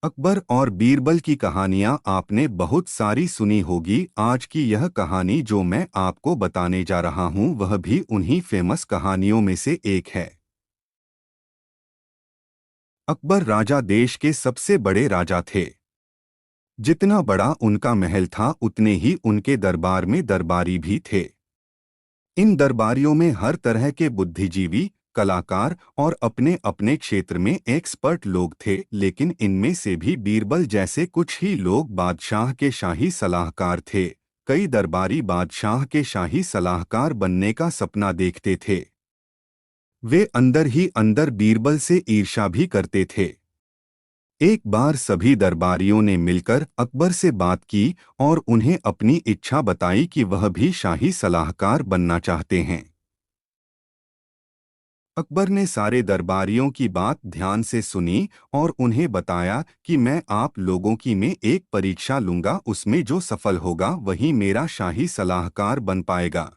अकबर और बीरबल की कहानियां आपने बहुत सारी सुनी होगी। आज की यह कहानी जो मैं आपको बताने जा रहा हूं वह भी उन्हीं फेमस कहानियों में से एक है। अकबर राजा देश के सबसे बड़े राजा थे। जितना बड़ा उनका महल था उतने ही उनके दरबार में दरबारी भी थे। इन दरबारियों में हर तरह के बुद्धिजीवी, कलाकार और अपने अपने क्षेत्र में एक्सपर्ट लोग थे, लेकिन इनमें से भी बीरबल जैसे कुछ ही लोग बादशाह के शाही सलाहकार थे। कई दरबारी बादशाह के शाही सलाहकार बनने का सपना देखते थे। वे अंदर ही अंदर बीरबल से ईर्ष्या भी करते थे। एक बार सभी दरबारियों ने मिलकर अकबर से बात की और उन्हें अपनी इच्छा बताई कि वह भी शाही सलाहकार बनना चाहते हैं। अकबर ने सारे दरबारियों की बात ध्यान से सुनी और उन्हें बताया कि मैं आप लोगों की में एक परीक्षा लूंगा, उसमें जो सफल होगा वही मेरा शाही सलाहकार बन पाएगा।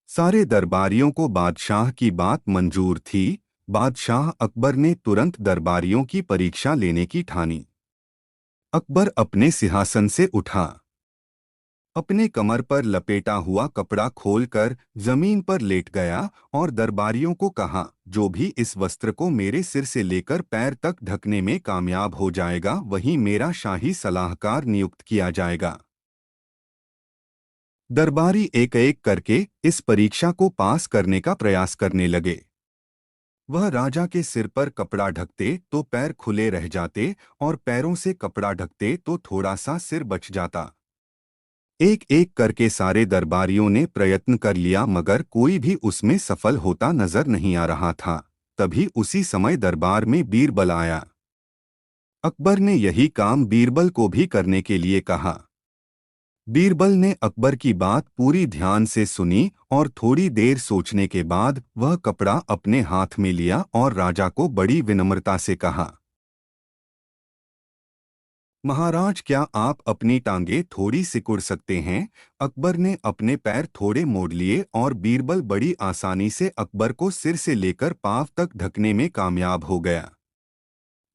सारे दरबारियों को बादशाह की बात मंजूर थी। बादशाह अकबर ने तुरंत दरबारियों की परीक्षा लेने की ठानी। अकबर अपने सिंहासन से उठा, अपने कमर पर लपेटा हुआ कपड़ा खोलकर जमीन पर लेट गया और दरबारियों को कहा, जो भी इस वस्त्र को मेरे सिर से लेकर पैर तक ढकने में कामयाब हो जाएगा वही मेरा शाही सलाहकार नियुक्त किया जाएगा। दरबारी एक एक करके इस परीक्षा को पास करने का प्रयास करने लगे। वह राजा के सिर पर कपड़ा ढकते तो पैर खुले रह जाते और पैरों से कपड़ा ढकते तो थोड़ा सा सिर बच जाता। एक एक करके सारे दरबारियों ने प्रयत्न कर लिया मगर कोई भी उसमें सफल होता नजर नहीं आ रहा था। तभी उसी समय दरबार में बीरबल आया। अकबर ने यही काम बीरबल को भी करने के लिए कहा। बीरबल ने अकबर की बात पूरी ध्यान से सुनी और थोड़ी देर सोचने के बाद वह कपड़ा अपने हाथ में लिया और राजा को बड़ी विनम्रता से कहा, महाराज, क्या आप अपनी टांगे थोड़ी सिकुड़ सकते हैं? अकबर ने अपने पैर थोड़े मोड़ लिए और बीरबल बड़ी आसानी से अकबर को सिर से लेकर पांव तक ढकने में कामयाब हो गया।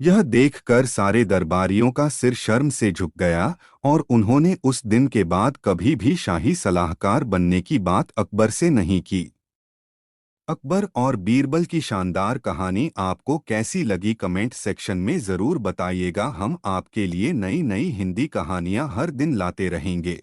यह देखकर सारे दरबारियों का सिर शर्म से झुक गया और उन्होंने उस दिन के बाद कभी भी शाही सलाहकार बनने की बात अकबर से नहीं की। अकबर और बीरबल की शानदार कहानी आपको कैसी लगी कमेंट सेक्शन में ज़रूर बताइएगा। हम आपके लिए नई नई हिंदी कहानियां हर दिन लाते रहेंगे।